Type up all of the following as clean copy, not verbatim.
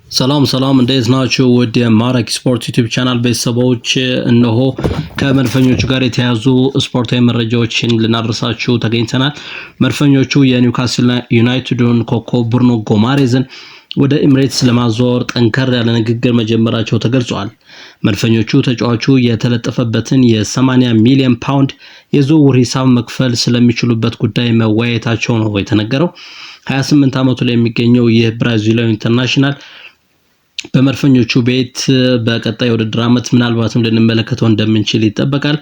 ሰላም እንዴት ናችሁ? ውድ የማራኪ ስፖርት ዩቲዩብ ቻናል ቤተሰቦች እነሆ ከመድፈኞቹ ጋር የተያዙ ስፖርታዊ መረጃዎችን ልናደርሳችሁ ተገኝተናል። መድፈኞቹ የኒውካስል ዩናይትድን ኮከብ ብሩኖ ጎማሬዝን ወደ ኤሚሬትስ ለማዘዋወር ጠንከር ያለ ንግግር መጀመራቸው ተገልጿል። መድፈኞቹ ተጫዋቹ የተለጠፈበትን የ80 ሚሊዮን ፓውንድ የዝውውር ሂሳብ መክፈል ስለሚችሉበት ጉዳይ መወያየታቸው ነው የተነገረው። 28 ዓመቱ ላይ የሚገኘው ይህ ብራዚላዊ ኢንተርናሽናል በመድፈኞቹ ቤት በቀጣይ ውድድር ዓመት ምናልባትም ልንመለከተው እንደምንችል ይጠበቃል።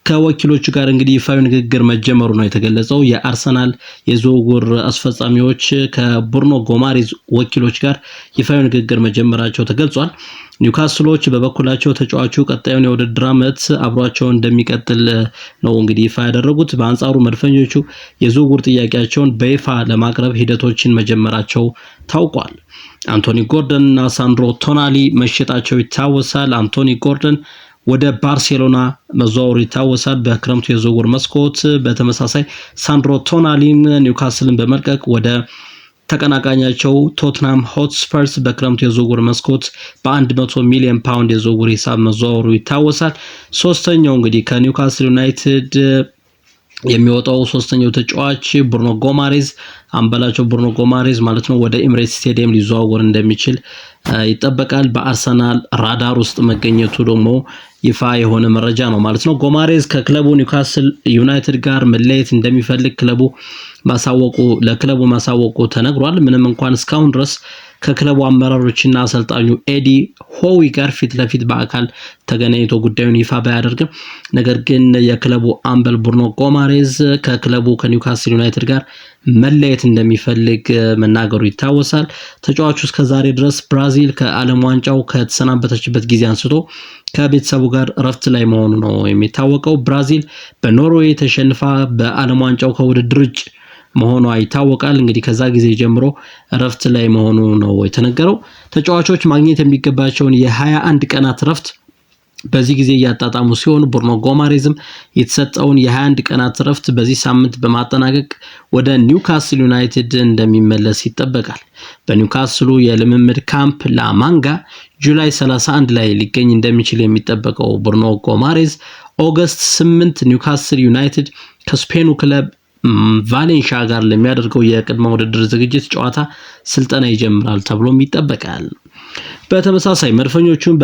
ከወኪሎቹ ጋር እንግዲህ ይፋዊ ንግግር መጀመሩ ነው የተገለጸው። የአርሰናል የዝውውር አስፈጻሚዎች ከብሩኖ ጎማሬዝ ወኪሎች ጋር ይፋዊ ንግግር መጀመራቸው ተገልጿል። ኒውካስሎች በበኩላቸው ተጫዋቹ ቀጣዩን የውድድር ዓመት አብሯቸው እንደሚቀጥል ነው እንግዲህ ይፋ ያደረጉት። በአንጻሩ መድፈኞቹ የዝውውር ጥያቄያቸውን በይፋ ለማቅረብ ሂደቶችን መጀመራቸው ታውቋል። አንቶኒ ጎርደን እና ሳንድሮ ቶናሊ መሸጣቸው ይታወሳል። አንቶኒ ጎርደን ወደ ባርሴሎና መዘዋወሩ ይታወሳል በክረምቱ የዝውውር መስኮት። በተመሳሳይ ሳንድሮ ቶናሊን ኒውካስልን በመልቀቅ ወደ ተቀናቃኛቸው ቶትናም ሆትስፐርስ በክረምቱ የዝውውር መስኮት በ100 ሚሊዮን ፓውንድ የዝውውር ሂሳብ መዘዋወሩ ይታወሳል። ሶስተኛው እንግዲህ ከኒውካስል ዩናይትድ የሚወጣው ሶስተኛው ተጫዋች ብሩኖ ጎማሬዝ አምበላቸው ብሩኖ ጎማሬዝ ማለት ነው ወደ ኤሚሬትስ ስቴዲየም ሊዘዋወር እንደሚችል ይጠበቃል። በአርሰናል ራዳር ውስጥ መገኘቱ ደግሞ ይፋ የሆነ መረጃ ነው ማለት ነው። ጎማሬዝ ከክለቡ ኒውካስል ዩናይትድ ጋር መለየት እንደሚፈልግ ለክለቡ ማሳወቁ ተነግሯል። ምንም እንኳን እስካሁን ድረስ ከክለቡ አመራሮችና አሰልጣኙ ኤዲ ሆዊ ጋር ፊት ለፊት በአካል ተገናኝቶ ጉዳዩን ይፋ ባያደርግም፣ ነገር ግን የክለቡ አምበል ብሩኖ ጎማሬዝ ከክለቡ ከኒውካስል ዩናይትድ ጋር መለየት እንደሚፈልግ መናገሩ ይታወሳል። ተጫዋቹ እስከዛሬ ድረስ ብራዚል ከዓለም ዋንጫው ከተሰናበተችበት ጊዜ አንስቶ ከቤተሰቡ ጋር እረፍት ላይ መሆኑ ነው የሚታወቀው። ብራዚል በኖርዌይ ተሸንፋ በዓለም ዋንጫው ከውድድር ውጭ መሆኗ ይታወቃል። እንግዲህ ከዛ ጊዜ ጀምሮ እረፍት ላይ መሆኑ ነው የተነገረው። ተጫዋቾች ማግኘት የሚገባቸውን የ21 ቀናት እረፍት በዚህ ጊዜ እያጣጣሙ ሲሆን ብሩኖ ጎማሬዝም የተሰጠውን የ21 ቀናት እረፍት በዚህ ሳምንት በማጠናቀቅ ወደ ኒውካስል ዩናይትድ እንደሚመለስ ይጠበቃል። በኒውካስሉ የልምምድ ካምፕ ላማንጋ ጁላይ 31 ላይ ሊገኝ እንደሚችል የሚጠበቀው ብሩኖ ጎማሬዝ ኦገስት 8 ኒውካስል ዩናይትድ ከስፔኑ ክለብ ቫሌንሻ ጋር ለሚያደርገው የቅድመ ውድድር ዝግጅት ጨዋታ ስልጠና ይጀምራል ተብሎም ይጠበቃል። በተመሳሳይ መድፈኞቹን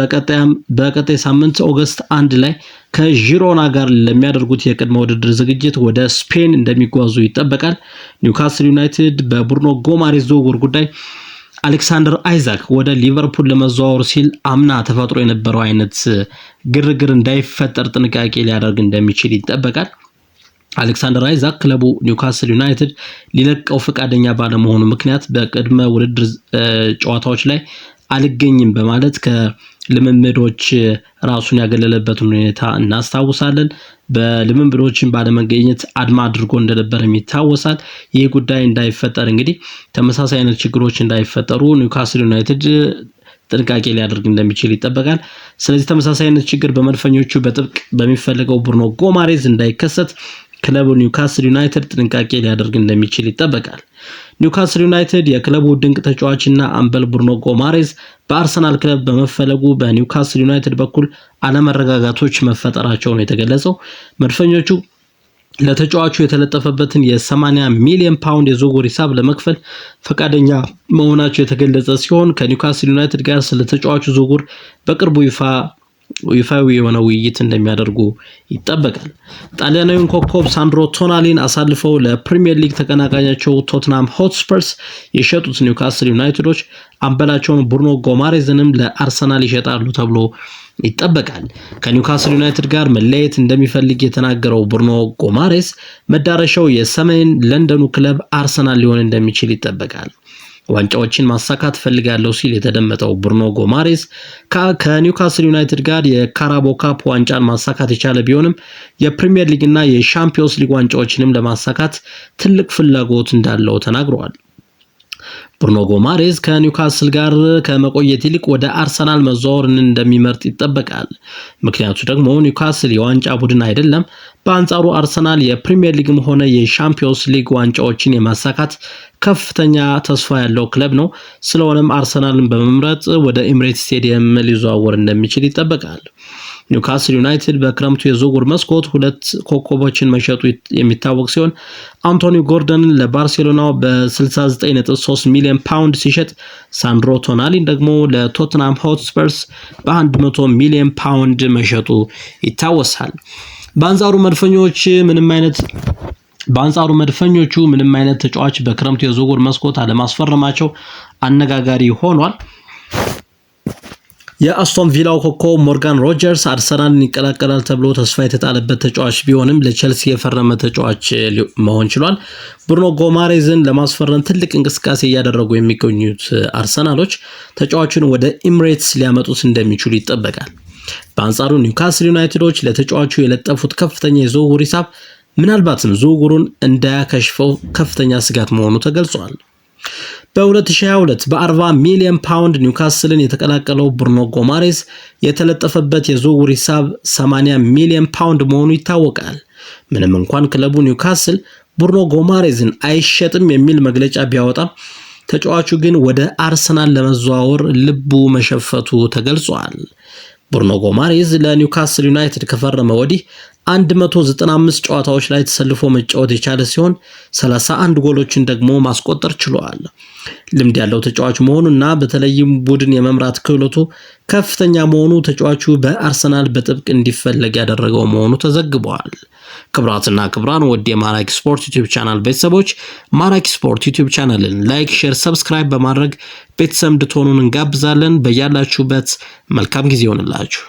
በቀጣይ ሳምንት ኦገስት 1 ላይ ከጂሮና ጋር ለሚያደርጉት የቅድመ ውድድር ዝግጅት ወደ ስፔን እንደሚጓዙ ይጠበቃል። ኒውካስል ዩናይትድ በብሩኖ ጎማሬዝ ዝውውር ጉዳይ አሌክሳንደር አይዛክ ወደ ሊቨርፑል ለመዘዋወር ሲል አምና ተፈጥሮ የነበረው አይነት ግርግር እንዳይፈጠር ጥንቃቄ ሊያደርግ እንደሚችል ይጠበቃል። አሌክሳንደር አይዛክ ክለቡ ኒውካስል ዩናይትድ ሊለቀው ፈቃደኛ ባለመሆኑ ምክንያት በቅድመ ውድድር ጨዋታዎች ላይ አልገኝም በማለት ከልምምዶች ራሱን ያገለለበትን ሁኔታ እናስታውሳለን። በልምምዶችን ባለመገኘት አድማ አድርጎ እንደነበረም ይታወሳል። ይህ ጉዳይ እንዳይፈጠር እንግዲህ ተመሳሳይ አይነት ችግሮች እንዳይፈጠሩ ኒውካስል ዩናይትድ ጥንቃቄ ሊያደርግ እንደሚችል ይጠበቃል። ስለዚህ ተመሳሳይ አይነት ችግር በመድፈኞቹ በጥብቅ በሚፈልገው ብሩኖ ጎማሬዝ እንዳይከሰት ክለቡ ኒውካስል ዩናይትድ ጥንቃቄ ሊያደርግ እንደሚችል ይጠበቃል። ኒውካስል ዩናይትድ የክለቡ ድንቅ ተጫዋችና አምበል ብሩኖ ጎማሬዝ በአርሰናል ክለብ በመፈለጉ በኒውካስል ዩናይትድ በኩል አለመረጋጋቶች መፈጠራቸው ነው የተገለጸው። መድፈኞቹ ለተጫዋቹ የተለጠፈበትን የ80 ሚሊዮን ፓውንድ የዝውውር ሂሳብ ለመክፈል ፈቃደኛ መሆናቸው የተገለጸ ሲሆን ከኒውካስል ዩናይትድ ጋር ስለ ተጫዋቹ ዝውውር በቅርቡ ይፋዊ የሆነ ውይይት እንደሚያደርጉ ይጠበቃል። ጣሊያናዊውን ኮከብ ሳንድሮ ቶናሊን አሳልፈው ለፕሪሚየር ሊግ ተቀናቃኛቸው ቶትናም ሆትስፐርስ የሸጡት ኒውካስል ዩናይትዶች አምበላቸውን ብሩኖ ጎማሬዝንም ለአርሰናል ይሸጣሉ ተብሎ ይጠበቃል። ከኒውካስል ዩናይትድ ጋር መለየት እንደሚፈልግ የተናገረው ብሩኖ ጎማሬዝ መዳረሻው የሰሜን ለንደኑ ክለብ አርሰናል ሊሆን እንደሚችል ይጠበቃል። ዋንጫዎችን ማሳካት ፈልጋለሁ ሲል የተደመጠው ብሩኖ ጎማሬዝ ከኒውካስል ዩናይትድ ጋር የካራቦ ካፕ ዋንጫን ማሳካት የቻለ ቢሆንም የፕሪሚየር ሊግ እና የሻምፒዮንስ ሊግ ዋንጫዎችንም ለማሳካት ትልቅ ፍላጎት እንዳለው ተናግሯል። ብሩኖ ጎማሬዝ ከኒውካስል ጋር ከመቆየት ይልቅ ወደ አርሰናል መዘዋወርን እንደሚመርጥ ይጠበቃል። ምክንያቱ ደግሞ ኒውካስል የዋንጫ ቡድን አይደለም። በአንጻሩ አርሰናል የፕሪሚየር ሊግም ሆነ የሻምፒዮንስ ሊግ ዋንጫዎችን የማሳካት ከፍተኛ ተስፋ ያለው ክለብ ነው። ስለሆነም አርሰናልን በመምረጥ ወደ ኤምሬትስ ስቴዲየም ሊዘዋወር እንደሚችል ይጠበቃል። ኒውካስል ዩናይትድ በክረምቱ የዝውውር መስኮት 2 ኮከቦችን መሸጡ የሚታወቅ ሲሆን አንቶኒ ጎርደንን ለባርሴሎናው በ69.3 ሚሊዮን ፓውንድ ሲሸጥ ሳንድሮ ቶናሊን ደግሞ ለቶትናም ሆትስፐርስ በ100 ሚሊዮን ፓውንድ መሸጡ ይታወሳል። በአንጻሩ መድፈኞቹ ምንም አይነት ተጫዋች በክረምቱ የዝውውር መስኮት አለማስፈረማቸው አነጋጋሪ ሆኗል። የአስቶን ቪላው ኮከብ ሞርጋን ሮጀርስ አርሰናልን ይቀላቀላል ተብሎ ተስፋ የተጣለበት ተጫዋች ቢሆንም ለቼልሲ የፈረመ ተጫዋች መሆን ችሏል። ብሩኖ ጎማሬዝን ለማስፈረም ትልቅ እንቅስቃሴ እያደረጉ የሚገኙት አርሰናሎች ተጫዋቹን ወደ ኤምሬትስ ሊያመጡት እንደሚችሉ ይጠበቃል። በአንጻሩ ኒውካስል ዩናይትዶች ለተጫዋቹ የለጠፉት ከፍተኛ የዝውውር ሂሳብ ምናልባትም ዝውውሩን እንዳያከሽፈው ከፍተኛ ስጋት መሆኑ ተገልጿል። በ2022 በ40 ሚሊዮን ፓውንድ ኒውካስልን የተቀላቀለው ብሩኖ ጎማሬዝ የተለጠፈበት የዝውውር ሂሳብ 80 ሚሊዮን ፓውንድ መሆኑ ይታወቃል። ምንም እንኳን ክለቡ ኒውካስል ብሩኖ ጎማሬዝን አይሸጥም የሚል መግለጫ ቢያወጣም ተጫዋቹ ግን ወደ አርሰናል ለመዘዋወር ልቡ መሸፈቱ ተገልጿል። ብሩኖ ጎማሬዝ ለኒውካስል ዩናይትድ ከፈረመ ወዲህ 195 ጨዋታዎች ላይ ተሰልፎ መጫወት የቻለ ሲሆን 31 ጎሎችን ደግሞ ማስቆጠር ችሏል። ልምድ ያለው ተጫዋች መሆኑና በተለይም ቡድን የመምራት ክህሎቱ ከፍተኛ መሆኑ ተጫዋቹ በአርሰናል በጥብቅ እንዲፈለግ ያደረገው መሆኑ ተዘግቧል። ክብራትና ክብራን ወደ ማራኪ ስፖርት ዩቲዩብ ቻናል ቤተሰቦች ማራኪ ስፖርት ዩቲዩብ ቻናልን ላይክ፣ ሼር፣ ሰብስክራይብ በማድረግ ቤተሰብ እንድትሆኑን እንጋብዛለን። በያላችሁበት መልካም ጊዜ ይሆንላችሁ።